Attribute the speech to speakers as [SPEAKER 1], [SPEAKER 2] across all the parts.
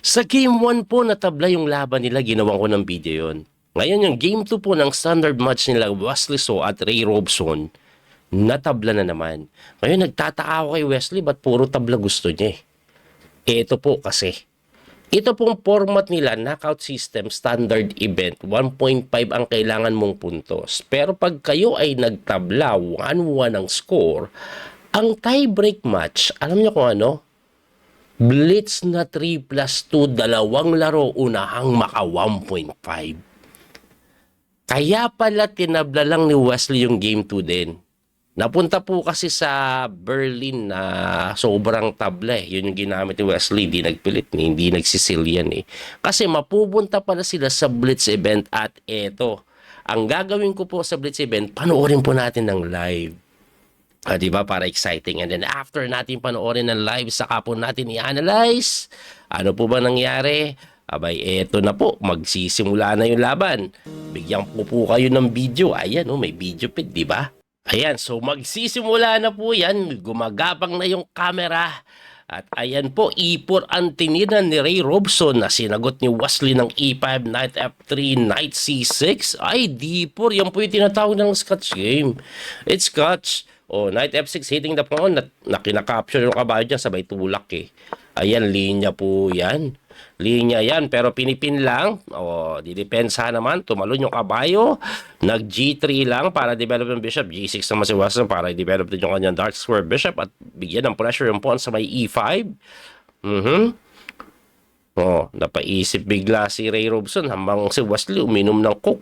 [SPEAKER 1] Sa Game 1 po, natabla yung laban nila, ginawan ko ng video yon. Ngayon yung Game 2 po ng standard match nila, Wesley So at Ray Robson, natabla na naman. Ngayon nagtataka ako kay Wesley, ba't puro tabla gusto niya Ito po kasi. Ito pong format nila, knockout system, standard event, 1.5 ang kailangan mong puntos. Pero pag kayo ay nagtabla, 1-1 ang score, ang tie-break match, alam niyo kung ano? Blitz na 3+2, dalawang laro, unahang maka 1.5. Kaya pala tinabla lang ni Wesley yung game 2 din. Napunta po kasi sa Berlin na sobrang tabla Yun yung ginamit ni Wesley, hindi nagpilit, hindi nagsisil yan Kasi mapupunta pala sila sa Blitz event at eto. Ang gagawin ko po sa Blitz event, panoorin po natin ng live. Diba? Para exciting. And then after natin panoorin ng live, saka po natin i-analyze. Ano po ba nangyari? Abay, eto na po. Magsisimula na yung laban. Bigyan po kayo ng video. Ayan, may video pit, di ba? Ayan, so magsisimula na po yan. Gumagapang na yung camera. At ayan po, E4 ang tininan ni Ray Robson na sinagot ni Wesley ng E5, Knight F3, Knight C6. Ay, D4. Yan po yung tinatawag ng Scotch game. It's Scotch. Knight F6 hitting the pawn na kinakapture yung kabayo dyan sabay tulak Ayan, linya po yan. Linya yan, pero pinipin lang. Didepensa naman, tumalon yung kabayo. Nag G3 lang para develop yung bishop. G6 naman si Watson para i-develop din yung kanyang dark square bishop at bigyan ng pressure yung pawn sa may E5. Napaisip bigla si Ray Robson habang si Wesley uminom ng coke.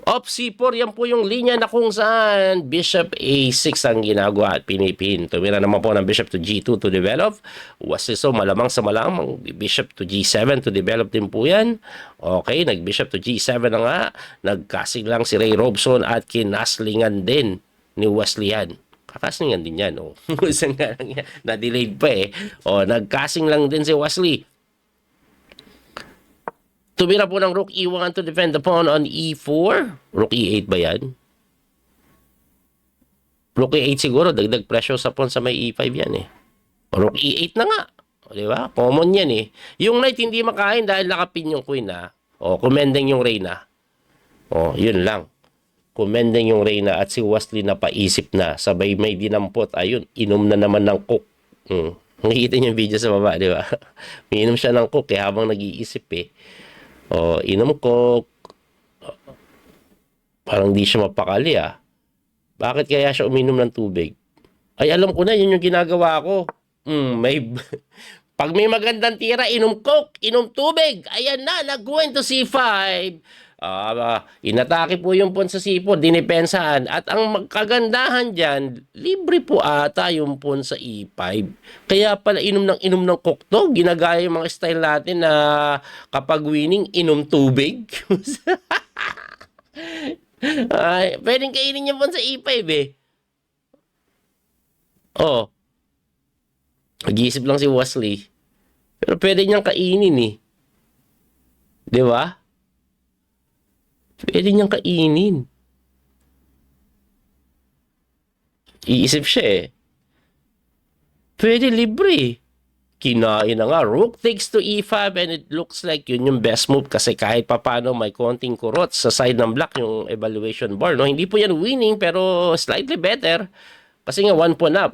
[SPEAKER 1] Op C4, yan po yung linya na kung saan Bishop A6 ang ginagawa at pinipin. Tumira naman po ng Bishop to G2 to develop. Wesley So malamang sa malamang Bishop to G7 to develop din po yan. Okay, nag-Bishop to G7 na nga. Nagkasing lang si Ray Robson at kinaslingan din ni Wesley yan. Kakaslingan din yan. Na-delayed pa nagkasing lang din si Wesley. Tumira po ng Rook E1 to defend the pawn on E4. Rook E8 ba yan? Rook E8 siguro. Dagdag pressure sa pawn sa may E5 yan Rook E8 na nga. Di ba? Common yan Yung knight hindi makain dahil nakapin yung queen commending yung reyna. Yun lang. Commending yung reyna at si Wesley na paisip na. Sabay may dinampot. Ayun, inom na naman ng cook. Nakikita niyo yung video sa baba, di ba? Miinom siya ng cook habang nag-iisip inom ko. Parang di siya mapakali Bakit kaya siya uminom ng tubig? Ay, alam ko na, yun yung ginagawa ko. Pag may magandang tira, inom coke, inom tubig. Ayan na, nag-went to C5. Inatake po yung pawn sa C4, dinipensahan. At ang magkagandahan dyan, libre po ata yung pawn sa E5. Kaya pala inom ng coke to. Ginagaya yung mga style natin na kapag winning, inom tubig. Pwedeng kainin yung pawn sa E5 Nag-iisip lang si Wesley. Pero pwede niyang kainin Di ba? Pwede niyang kainin. Iisip siya Pwede libre Kinain na nga. Rook takes to E5 and it looks like yun yung best move kasi kahit papano may konting kurot sa side ng black yung evaluation bar. Hindi po yan winning pero slightly better kasi nga 1 pawn up.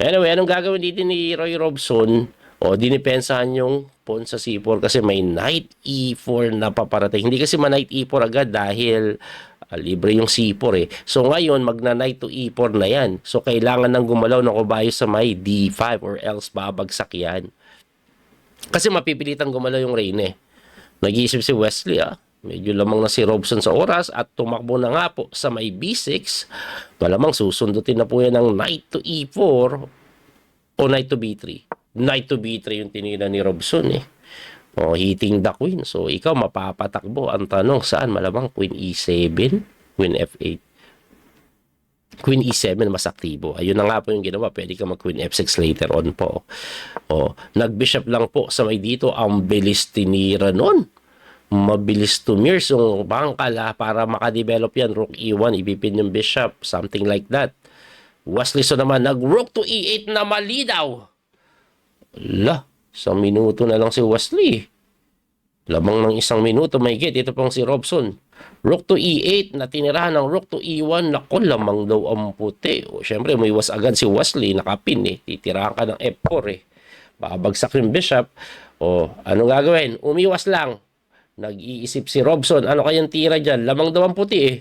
[SPEAKER 1] Anyway, anong gagawin dito ni Ray Robson? Dinipensahan yung pawn sa C4 kasi may knight E4 na paparating. Hindi kasi ma-knight E4 agad dahil libre yung C4 So ngayon, magna-knight to E4 na yan. So kailangan nang gumalaw ng kabayo sa may D5 or else babagsak yan. Kasi mapipilitan gumalaw yung reyna Nag-iisip si Wesley Medyo lamang na si Robson sa oras at tumakbo na nga po sa may B6. Malamang susundutin na po yan ng knight to E4 o knight to B3. Knight to B3 yung tinira ni Robson hitting the queen. So, ikaw mapapatakbo. Ang tanong, saan? Malamang Queen E7, Queen F8. Queen E7 mas aktibo. Ayun na nga po yung ginawa. Pwede ka mag Queen F6 later on po. Nag-bishop lang po sa may dito. Ang bilis tinira nun. Mabilis tumir. So, bangkal para makadevelop yan. Rook E1, ibipin yung bishop. Something like that. Wesley So naman, nag-rook to E8 na mali daw. Isang minuto na lang si Wesley. Lamang ng isang minuto, may get. Ito pong si Robson. Rook to E8 na tinirahan ng Rook to E1. Nako, lamang daw ang puti. O, syempre, may iwas agad si Wesley. Nakapin eh. Titirahan ka ng F4 eh. Babagsak yung bishop. O, anong gagawin? Umiwas lang. Nag-iisip si Robson. Ano kayang tira dyan? Lamang daw ang puti eh.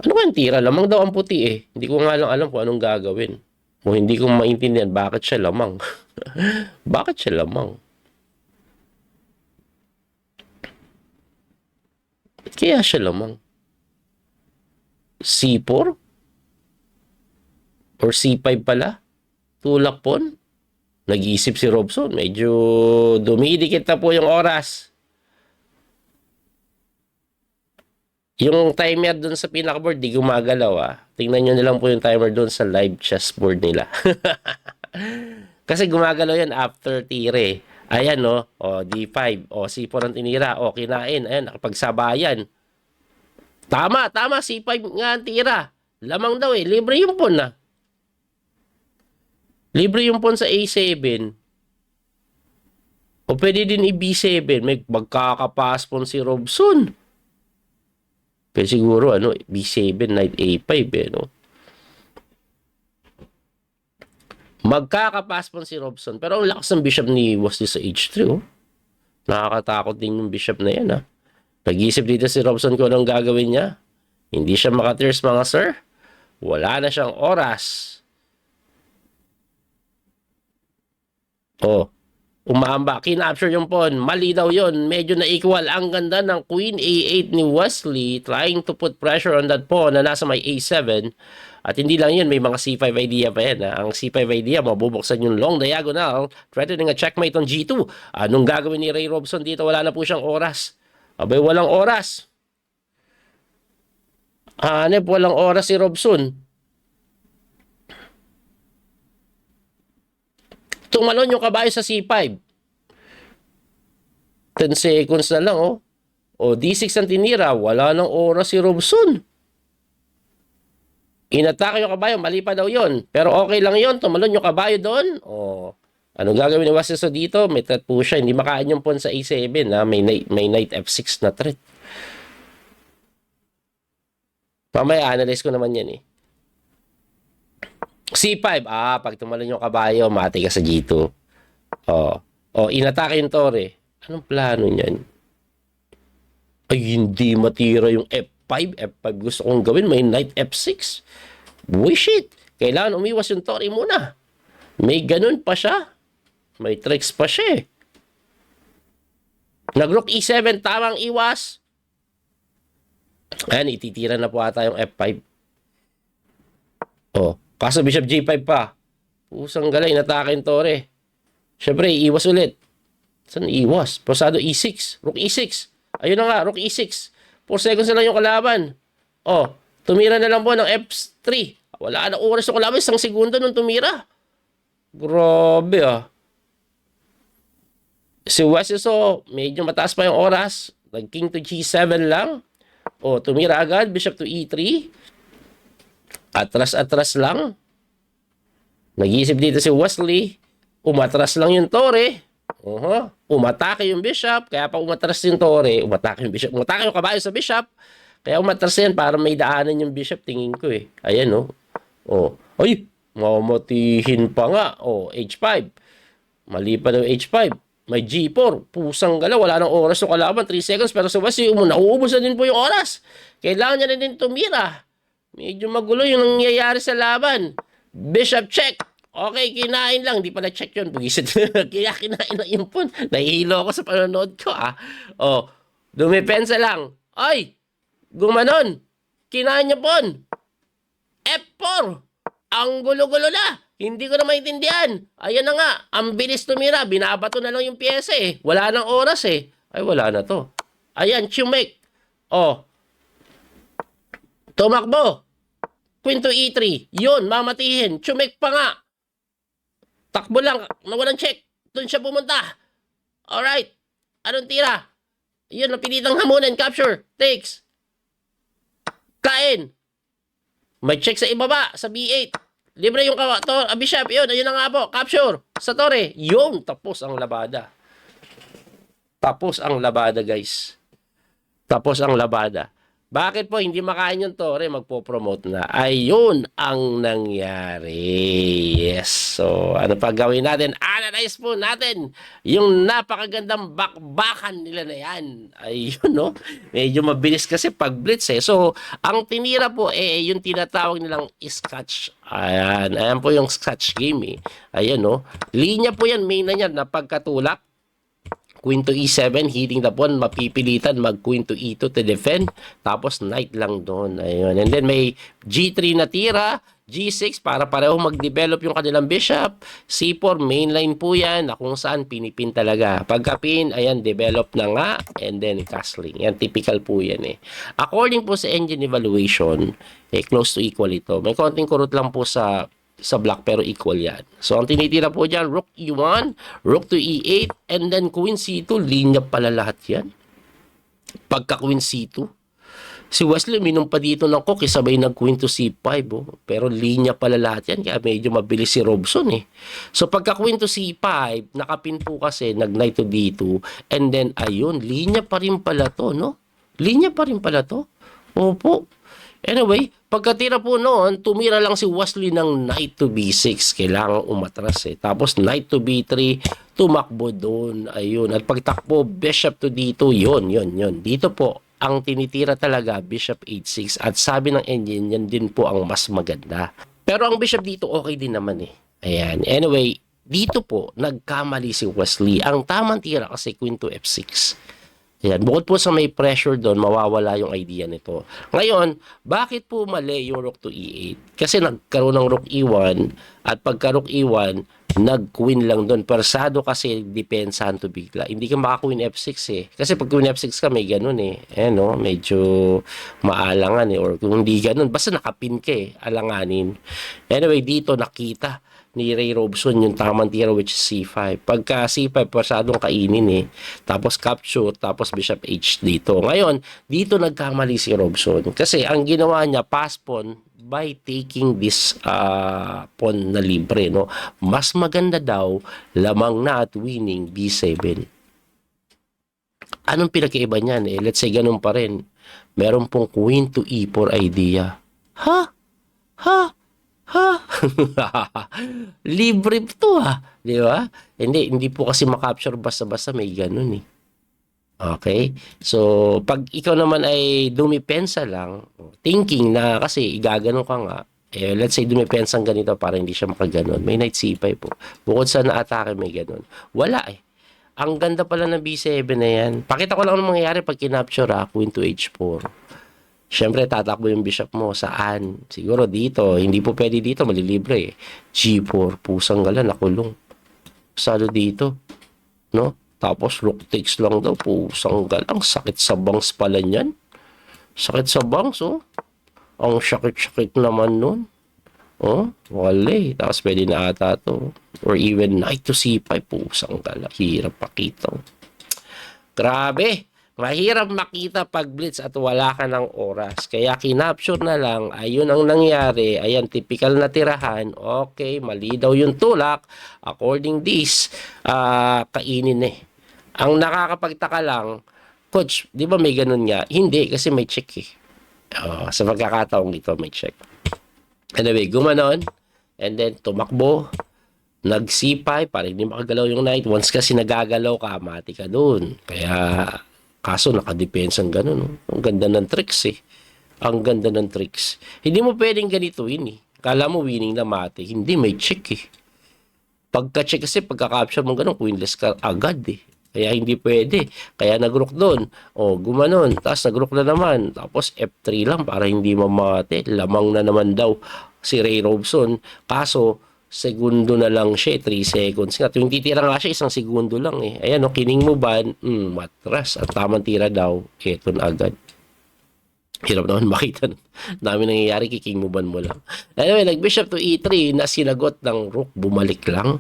[SPEAKER 1] Ano kayang tira? Lamang daw ang puti eh. Hindi ko nga lang alam kung anong gagawin. O hindi ko maintindihan bakit siya lamang. Bakit siya lamang? Kaya siya lamang. C4? Or C5 pala? Tulak pon? Nag-iisip si Robson. Medyo dumidikit na po yung oras. Yung timer dun sa pinaka-board, di gumagalaw ah. Tingnan nyo nilang po yung timer dun sa live chessboard nila. Kasi gumagalaw yan after tire. Ayan no, o D5, o C4 ang tinira, o kinain, ayan, nakapagsabayan. Tama, C5 nga ang tira. Lamang daw eh, libre yung pawn na. Libre yung pawn sa A7. O pwede din i-B7, may magkakapas pawn si Robson. Pero siguro, ano, B7, Knight A5, eh, no? Magkakapas pawn si Robson. Pero ang lakas ng bishop ni Wesley sa H3, oh. Nakakatakot din yung bishop na yan, ha. Nag-iisip dito si Robson kung anong gagawin niya. Hindi siya makatirs, mga sir. Wala na siyang oras. Oh, umaamba. Kinapture yung pawn. Mali daw yun. Medyo na-equal. Ang ganda ng Queen A8 ni Wesley. Trying to put pressure on that pawn na nasa may A7. At hindi lang yun. May mga C5 idea pa yan. Ang C5 idea, mabubuksan yung long diagonal. Threatening a checkmate on G2. Anong gagawin ni Ray Robson dito? Wala na po siyang oras. Abay, walang oras. Hanep, walang oras si Robson. Tumalon yung kabayo sa C5. 10 seconds na lang, oh. O, D6 ang tinira. Wala nang oras si Robson. Inatake yung kabayo. Mali pa daw yun. Pero okay lang yun. Tumalon yung kabayo doon. O, anong gagawin ni Wesley dito? May threat po siya. Hindi makain yung pawn sa A7. Ha? May knight F6 na threat. Pamaya, analyze ko naman yan eh. C5. Pag tumalon yung kabayo, mati ka sa G2. Inatake yung tore. Anong plano niyan? Ay, hindi matira yung F5. F5 gusto kong gawin. May knight F6. Wish it. Kailangan umiwas yung tore muna. May ganun pa siya. May tricks pa siya eh. Nag-rook E7. Tamang iwas. Ayan, ititira na po ata yung F5. Kaso bishop G5 pa. Pusang galay, natake yung tore. Siyempre, iwas ulit. Saan iwas? Posado E6. Rook E6. Ayun na nga, Rook E6. 4 seconds na lang yung kalaban. Tumira na lang po ng F3. Wala na oras yung kalaban. 1 segundo nung tumira. Grabe Si Wesley, medyo mataas pa yung oras. Nag-king to G7 lang. Tumira agad. Bishop to E3. Atras-atras lang. Nag-iisip dito si Wesley. Umatras lang yung tore. Umatake yung bishop. Kaya pa umatras yung tore, umatake yung bishop. Umatake yung kabayo sa bishop. Kaya umatras yan para may daanan yung bishop. Tingin ko eh. Ayan Ay, mamatihin pa nga. H5. Mali pa daw H5. May G4. Pusang gala. Wala nang oras yung kalaban. 3 seconds. Pero si Wesley, nauubos na din po yung oras. Kailangan niya na din tumira. Medyo magulo yung nangyayari sa laban. Bishop check. Okay, kinain lang. Di pala check yun. Bugisit. Kaya kinain lang yung pawn. Nahihilo ako sa panonood ko dumipensa lang. Ay! Gumanon. Kinain niya pawn. F4. Ang gulo-gulo na. Hindi ko na maintindihan. Ayan na nga. Ang bilis tumira. Binabato na lang yung pyesa eh. Wala nang oras eh. Ay, wala na to. Ayan, chumake. Tumakbo. Queen to E3. Yun, mamatihin. Chumake pa nga. Takbo lang. Nawalan check. Doon siya pumunta. Alright. Anong tira? Yun, napilitang hamunan. Capture. Takes. Kain. May check sa ibaba. Sa B8. Libre yung Bishop, yun, ayun na nga po, capture, sa Torre, yun, tapos ang labada. Tapos ang labada, guys. Tapos ang labada. Bakit po hindi makain yung Torre, magpo-promote na? Ayun ang nangyari. Yes. So, ano pa gawin natin? Analyze po natin yung napakagandang bakbakan nila na yan. Ayun, no? Medyo mabilis kasi pag blitz eh. So, ang tinira po yung tinatawag nilang scratch. Ayan. Ayan po yung scratch game eh. Ayan, no? Linya po yan, main na yan, na pagkatulak. Queen to E7, hitting the pawn, mapipilitan mag-Queen to E2 to defend. Tapos knight lang doon. Ayun. And then may G3 na tira, G6 para pareho mag-develop yung kanilang bishop. C4, mainline po yan na kung saan pinipin talaga. Pagka-pin, ayan, develop na nga. And then castling. Yan, typical po yan eh. According po sa engine evaluation, close to equal ito. May konting kurot lang po sa black pero equal yan. So, ang tinitira po dyan, rook E1, rook to E8, and then queen C2, linya pala lahat yan. Pagka queen C2, si Wesley minum pa dito ng cook, sabay nag queen to C5, oh. Pero linya pala lahat yan, kaya medyo mabilis si Robson eh. So, pagka queen to C5, nakapin po kasi, nag knight to D2, and then, ayun, linya pa rin pala to, no? Linya pa rin pala to. Opo. Anyway, pagkatira po noon, tumira lang si Wesley ng knight to B6. Kailangan umatras eh. Tapos knight to B3, tumakbo doon. Ayun. At pagtakbo, bishop to D2. Yun. Dito po, ang tinitira talaga, bishop H6. At sabi ng engine, yan din po ang mas maganda. Pero ang bishop dito, okay din naman eh. Ayan. Anyway, dito po, nagkamali si Wesley. Ang tamang tira kasi queen to F6. Ayan, bukod po sa may pressure doon, mawawala yung idea nito. Ngayon, bakit po mali yung rook to E8? Kasi nagkaroon ng rook E1 at pagka rook E1, nag-queen lang doon. Persado kasi depensahan to bigla. Hindi ka maka-queen F6 eh. Kasi pag queen F6 ka, may ganun eh. Ayan no, medyo maalangan eh. Or kung hindi ganun, basta nakapin ka eh, alanganin. Anyway, dito nakita ni Ray Robson yung tamang tira which is C5. Pagka C5, pasadong kainin eh. Tapos capture, tapos bishop H dito. Ngayon, dito nagkamali si Robson. Kasi ang ginawa niya, pass pawn by taking this pawn na libre. No? Mas maganda daw, lamang na at winning B7. Anong pinakaiba niyan? Eh? Let's say ganun pa rin. Meron pong queen to E4 idea. Ha? Libre to di ba? Hindi po kasi makapture basta-basta, may ganun eh. Okay? So, pag ikaw naman ay dumipensa lang, thinking na kasi igaganon ka nga, let's say dumipensa ganito para hindi siya makaganon. May knight C5 po. Bukod sa na-atake may ganon. Wala eh. Ang ganda pala ng B7 na yan. Pakita ko lang anong mangyayari pag kinapture queen to H4. Siyempre, tatakbo yung bishop mo. Saan? Siguro dito. Hindi po pwede dito. Malilibre eh. G4. Pusang gala. Nakulong. Salo dito. No? Tapos, rook takes lang daw. Pusang gala. Ang sakit sa bangs pala niyan. Sakit sa bangs, oh. Ang sakit-sakit naman nun. Oh, wala eh. Tapos, pwede na ata to. Or even knight to C5. Pusang gala. Hirap pakita. Grabe. Mahirap makita pag blitz at wala ka ng oras. Kaya kinapture na lang, ayun ang nangyari. Ayan, typical na tirahan. Okay, mali daw yung tulak. According this, kainin eh. Ang nakakapagtaka lang, coach, di ba may ganun nga? Hindi, kasi may check eh. Sa pagkakataong dito, may check. Anyway, gumanon. And then, tumakbo. Nag-C5 para hindi makagalaw yung knight. Once kasi nagagalaw ka, mati ka dun. Kaya kaso nakadepensa ng ganun. No? Ang ganda ng tricks eh. Ang ganda ng tricks. Hindi mo pwedeng ganituin eh. Kala mo winning na mate. Hindi, may check eh. Pagka-check kasi, pagka-capture mo ganun, queenless ka agad eh. Kaya hindi pwede. Kaya nag-rook doon. O, gumanon. Tapos nag-rook na naman. Tapos F3 lang para hindi mamate. Lamang na naman daw si Ray Robson. Kaso, segundo na lang siya, 3 seconds nga. Yung titira nga siya, 1 segundo lang eh. Ayan, kining mo ba? Matras. At tamang tira daw, eto na agad. Hirap naman makita. Dami nangyayari, kiking moban mo lang. Anyway, nag-bishop to e3 na sinagot ng rook, bumalik lang.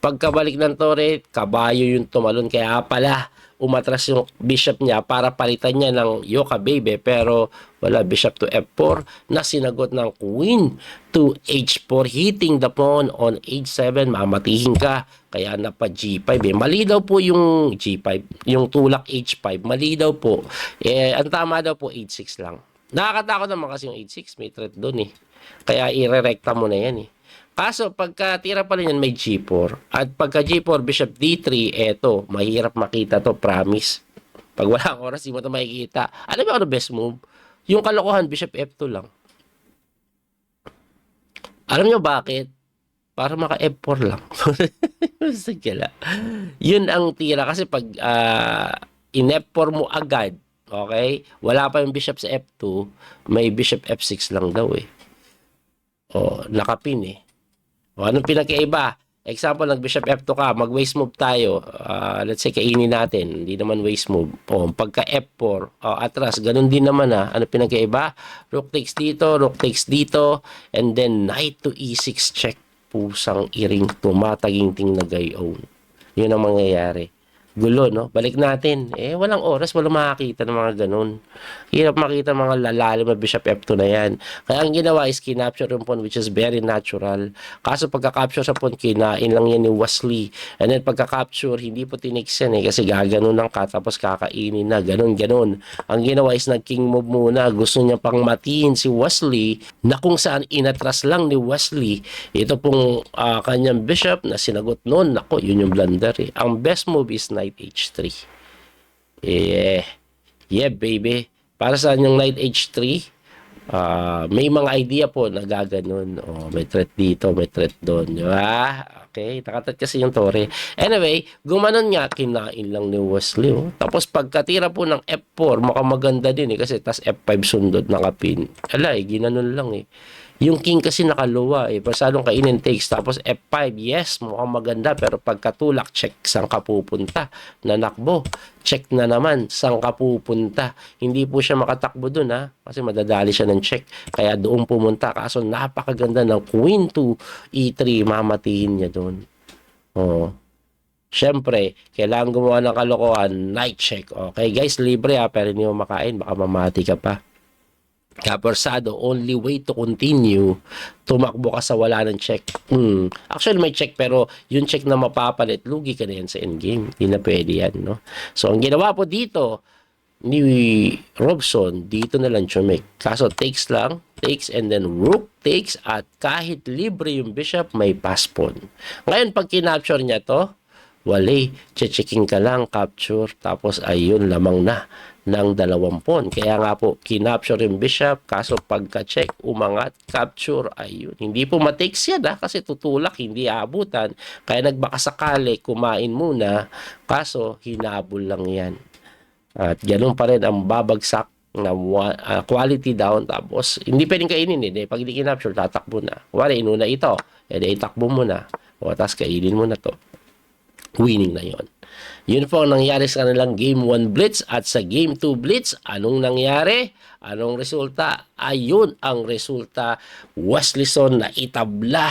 [SPEAKER 1] Pagkabalik ng tore, kabayo yung tumalon. Kaya pala, umatras yung bishop niya para palitan niya ng Yoka Baby. Pero wala, bishop to f4 na sinagot ng queen to h4, hitting the pawn on h7. Mamatihin ka. Kaya napa g5. Mali daw po yung g5, yung tulak h5. Mali daw po. Ang tama daw po h6 lang. Nakakatakot naman kasi yung h6, may threat doon eh. Kaya irerekta mo na yan eh. Kaso pagka tira pa rin yan may g4. At pagka g4, bishop d3, eto, mahirap makita to, promise. Pag wala kang oras, di mo ito makikita. Alam mo ano best move? Yung kalokohan, bishop f2 lang. Alam nyo bakit? Para maka f4 lang. Sige lang. Yun ang tira kasi pag in f4 mo agad, okay? Wala pa yung bishop sa f2, may bishop f6 lang daw eh. O, nakapin eh. O, anong pinakaiba? Example, nag-bishop f2 ka, mag-waste move tayo. Let's say, kainin natin. Hindi naman waste move. O, pagka f4, atras, ganun din naman ha. Ano pinakaiba? Rook takes dito, rook takes dito, and then knight to e6 check. Pusang iring, tumataginting na gayon. Yun ang mangyayari. Gulo, no? Balik natin. Walang oras, walang makakita ng mga ganun. Hirap makita mga lalalim na bishop f2 na yan. Kaya ang ginawa is kinapture yung pawn, which is very natural. Kaso pagka-capture sa pawn, kinain lang yan ni Wesley. And then pagka-capture, hindi po tinix yan kasi gaganon lang ka, tapos kakainin na, ganun. Ang ginawa is nag-king move muna. Gusto niya pang matiin si Wesley, na kung saan inatras lang ni Wesley. Ito pong kanyang bishop na sinagot noon. Nako, yun yung blunder eh. Ang best move is knight h3. Yeah, baby. Para saan yung knight h3? May mga idea po na gaganon. May threat dito, may threat doon. Diba? Okay, nakatat kasi yung tore. Anyway, gumanon nga, kinain lang ni Wesley. Tapos pagkatira po ng f4, makamaganda din eh, kasi tas f5 sundot nakapin. Ginanon lang eh. Yung king kasi nakaluwa eh. Pasalong kainin takes. Tapos F5. Yes, mukhang maganda. Pero pagkatulak, check saan ka pupunta. Nanakbo. Check na naman saan ka pupunta. Hindi po siya makatakbo dun ha. Kasi madadali siya ng check. Kaya doon pumunta. Kaso napakaganda ng queen to E3. Mamatiin niya doon. Siyempre, kailangan gumawa ng kalokohan. Knight check. Okay guys, libre ha. Pero hindi mo makain. Baka mamati ka pa. Kapersado, only way to continue, tumakbo ka sa wala ng check. Actually, may check, pero yung check na mapapalit, lugi ka na yan sa endgame. Hindi na pwede yan, no? So, ang ginawa po dito, ni Robson, dito na lang chumik. Kaso, takes lang, takes, and then rook takes, at kahit libre yung bishop, may pass pawn. Ngayon, pag kinapture niya to, wala, checking ka lang, capture, tapos ayun, lamang na ng 2 pawn. Kaya nga po, kinapture yung bishop, kaso pagka-check, umangat, capture, ayun. Hindi po matakes yan kasi tutulak, hindi aabutan. Kaya nagbakasakali, kumain muna, kaso hinabol lang yan. At ganun pa rin ang babagsak na quality down, tapos hindi pwedeng kainin pag hindi kinapture, tatakbo na. Wala, inuna ito, itakbo mo na. Tapos kainin mo na to. Winning na yon. Yun po ang nangyari sa kanilang Game 1 Blitz. At sa Game 2 Blitz, anong nangyari? Anong resulta? Ayun ang resulta. Wesleyson na itabla.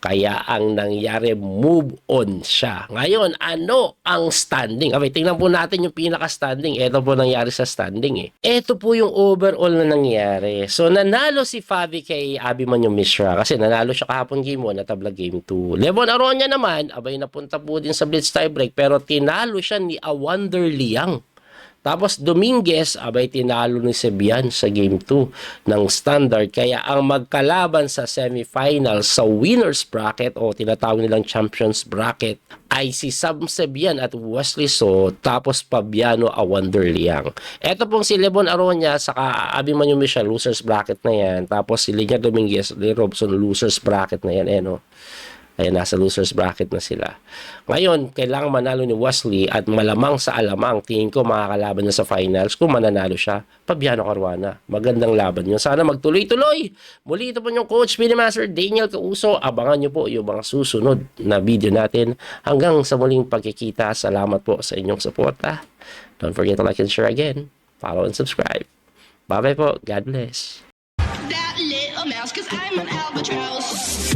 [SPEAKER 1] Kaya ang nangyari, move on siya. Ngayon, ano ang standing? Okay, tingnan po natin yung pinaka-standing. Ito po nangyari sa standing eh. Ito po yung overall na nangyari. So, nanalo si Fabi kay Abimanyo Mishra kasi nanalo siya kahapon Game 1 at tabla Game 2. Levon Aronia naman, abay napunta po din sa Blitz tiebreak pero tinalo siya ni Awander Liang. Tapos Dominguez, abay tinalo ni Sebian sa Game 2 ng standard. Kaya ang magkalaban sa semifinal sa winner's bracket o tinatawag nilang champions bracket ay si Sam Sebian at Wesley So, tapos Fabiano Awander Liang. Ito pong si Lebon Aronia saka Abimanyo Michel, losers bracket na yan. Tapos si Linya Dominguez, Lee Robson, losers bracket na yan. Ayan, nasa losers bracket na sila. Ngayon, kailangan manalo ni Wesley at malamang sa alamang, tingin ko makakalaban niya sa finals. Kung mananalo siya, Fabiano Caruana. Magandang laban yun. Sana magtuloy-tuloy. Muli ito po yung Coach Minimaster Daniel Causo. Abangan nyo po yung mga susunod na video natin. Hanggang sa muling pagkikita, salamat po sa inyong suporta. Don't forget to like and share again. Follow and subscribe. Bye-bye po. God bless.
[SPEAKER 2] That little mouse, 'cause I'm an albatross.